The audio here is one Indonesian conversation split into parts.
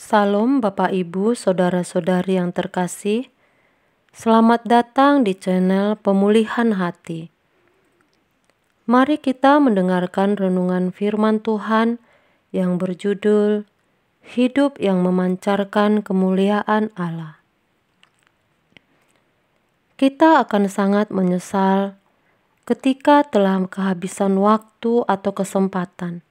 Salam Bapak Ibu, Saudara-saudari yang terkasih. Selamat datang di channel Pemulihan Hati. Mari kita mendengarkan renungan firman Tuhan yang berjudul Hidup yang Memancarkan Kemuliaan Allah. Kita akan sangat menyesal ketika telah kehabisan waktu atau kesempatan,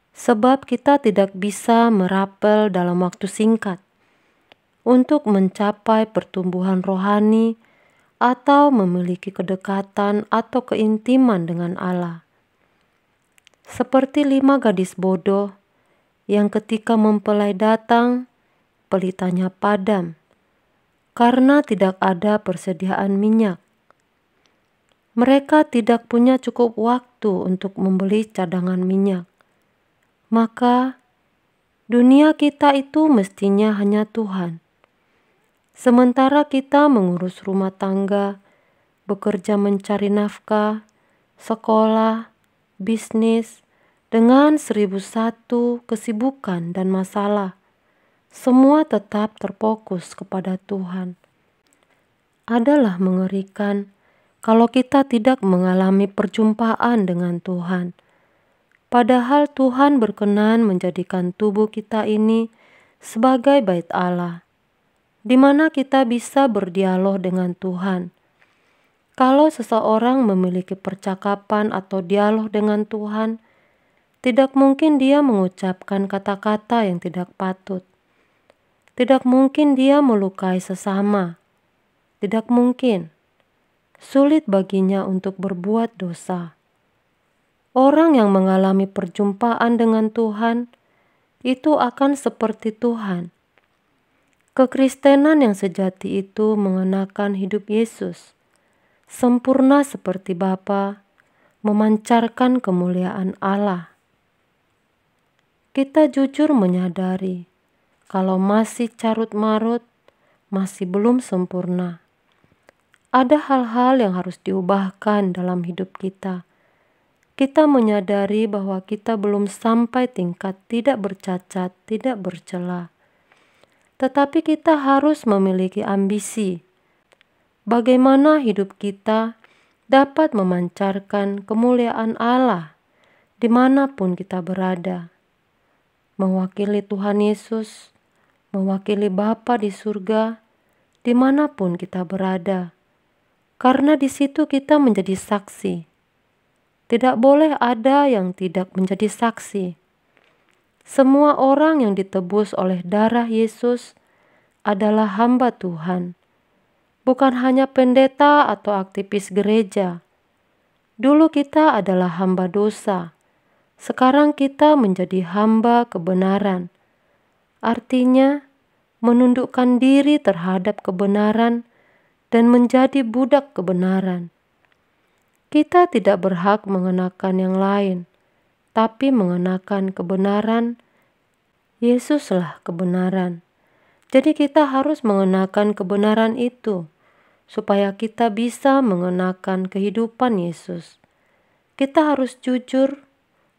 sebab kita tidak bisa merapel dalam waktu singkat untuk mencapai pertumbuhan rohani atau memiliki kedekatan atau keintiman dengan Allah. Seperti 5 gadis bodoh yang ketika mempelai datang, pelitanya padam karena tidak ada persediaan minyak. Mereka tidak punya cukup waktu untuk membeli cadangan minyak. Maka dunia kita itu mestinya hanya Tuhan. Sementara kita mengurus rumah tangga, bekerja mencari nafkah, sekolah, bisnis, dengan 1001 kesibukan dan masalah, semua tetap terfokus kepada Tuhan. Adalah mengerikan kalau kita tidak mengalami perjumpaan dengan Tuhan. Padahal Tuhan berkenan menjadikan tubuh kita ini sebagai bait Allah, di mana kita bisa berdialog dengan Tuhan. Kalau seseorang memiliki percakapan atau dialog dengan Tuhan, tidak mungkin dia mengucapkan kata-kata yang tidak patut. Tidak mungkin dia melukai sesama. Tidak mungkin. Sulit baginya untuk berbuat dosa. Orang yang mengalami perjumpaan dengan Tuhan itu akan seperti Tuhan. Kekristenan yang sejati itu mengenakan hidup Yesus, sempurna seperti Bapa, memancarkan kemuliaan Allah. Kita jujur menyadari kalau masih carut-marut, masih belum sempurna. Ada hal-hal yang harus diubahkan dalam hidup kita. Kita menyadari bahwa kita belum sampai tingkat tidak bercacat, tidak bercela. Tetapi kita harus memiliki ambisi. Bagaimana hidup kita dapat memancarkan kemuliaan Allah dimanapun kita berada. Mewakili Tuhan Yesus, mewakili Bapa di surga, dimanapun kita berada. Karena di situ kita menjadi saksi. Tidak boleh ada yang tidak menjadi saksi. Semua orang yang ditebus oleh darah Yesus adalah hamba Tuhan, bukan hanya pendeta atau aktivis gereja. Dulu kita adalah hamba dosa, sekarang kita menjadi hamba kebenaran. Artinya, menundukkan diri terhadap kebenaran dan menjadi budak kebenaran. Kita tidak berhak mengenakan yang lain, tapi mengenakan kebenaran. Yesuslah kebenaran. Jadi kita harus mengenakan kebenaran itu, supaya kita bisa mengenakan kehidupan Yesus. Kita harus jujur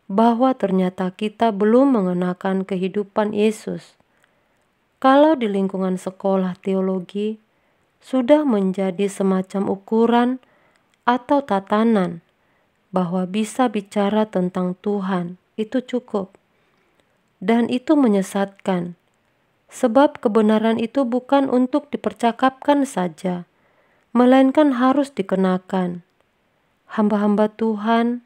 bahwa ternyata kita belum mengenakan kehidupan Yesus. Kalau di lingkungan sekolah teologi, sudah menjadi semacam ukuran atau tatanan bahwa bisa bicara tentang Tuhan, itu cukup. Dan itu menyesatkan, sebab kebenaran itu bukan untuk dipercakapkan saja, melainkan harus dikenakan. Hamba-hamba Tuhan,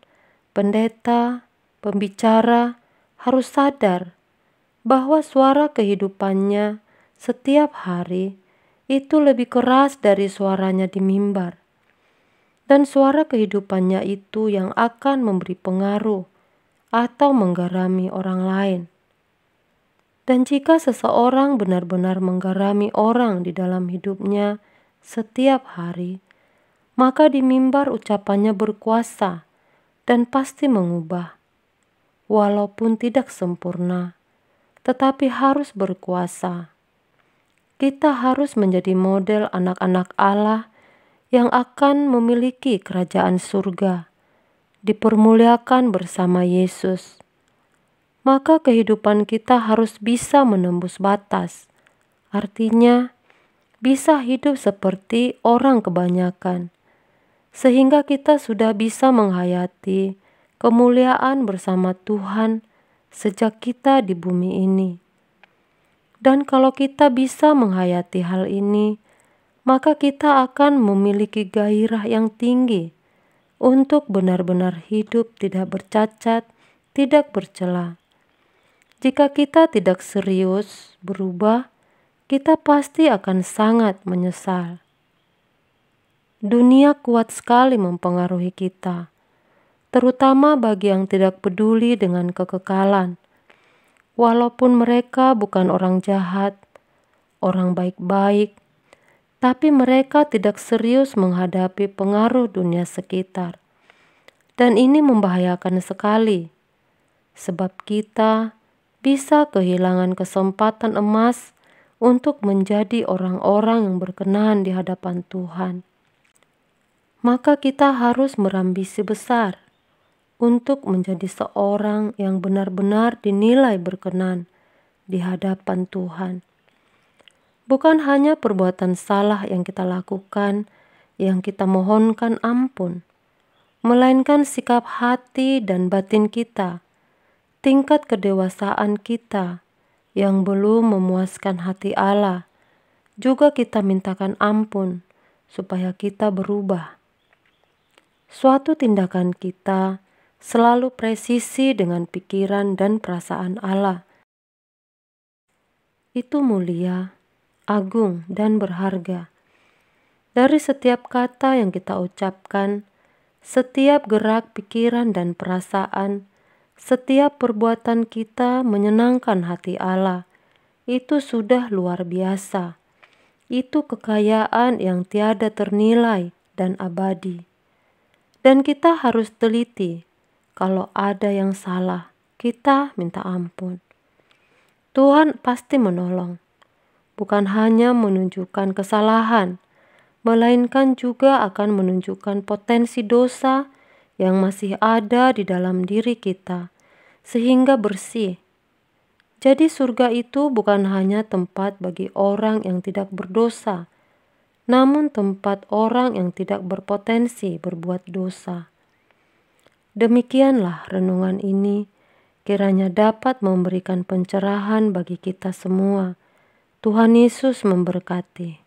pendeta, pembicara harus sadar bahwa suara kehidupannya setiap hari itu lebih keras dari suaranya di mimbar. Dan suara kehidupannya itu yang akan memberi pengaruh atau menggarami orang lain. Dan jika seseorang benar-benar menggarami orang di dalam hidupnya setiap hari, maka di mimbar ucapannya berkuasa dan pasti mengubah. Walaupun tidak sempurna, tetapi harus berkuasa. Kita harus menjadi model anak-anak Allah yang akan memiliki kerajaan surga, dipermuliakan bersama Yesus. maka kehidupan kita harus bisa menembus batas. Artinya, bisa hidup seperti orang kebanyakan, sehingga kita sudah bisa menghayati kemuliaan bersama Tuhan sejak kita di bumi ini. Dan kalau kita bisa menghayati hal ini, maka kita akan memiliki gairah yang tinggi untuk benar-benar hidup tidak bercacat, tidak bercela. Jika kita tidak serius berubah, kita pasti akan sangat menyesal. Dunia kuat sekali mempengaruhi kita, terutama bagi yang tidak peduli dengan kekekalan. Walaupun mereka bukan orang jahat, orang baik-baik, tapi mereka tidak serius menghadapi pengaruh dunia sekitar. Dan ini membahayakan sekali, sebab kita bisa kehilangan kesempatan emas untuk menjadi orang-orang yang berkenan di hadapan Tuhan. Maka kita harus berambisi besar untuk menjadi seorang yang benar-benar dinilai berkenan di hadapan Tuhan. Bukan hanya perbuatan salah yang kita lakukan, yang kita mohonkan ampun, melainkan sikap hati dan batin kita, tingkat kedewasaan kita yang belum memuaskan hati Allah, juga kita mintakan ampun supaya kita berubah. Suatu tindakan kita selalu presisi dengan pikiran dan perasaan Allah. Itu mulia, agung, dan berharga. Dari setiap kata yang kita ucapkan, setiap gerak pikiran dan perasaan, setiap perbuatan kita menyenangkan hati Allah. Itu sudah luar biasa. Itu kekayaan yang tiada ternilai dan abadi. Dan kita harus teliti. Kalau ada yang salah, kita minta ampun. Tuhan pasti menolong. Bukan hanya menunjukkan kesalahan, melainkan juga akan menunjukkan potensi dosa yang masih ada di dalam diri kita, sehingga bersih. Jadi surga itu bukan hanya tempat bagi orang yang tidak berdosa, namun tempat orang yang tidak berpotensi berbuat dosa. Demikianlah renungan ini, kiranya dapat memberikan pencerahan bagi kita semua. Tuhan Yesus memberkati.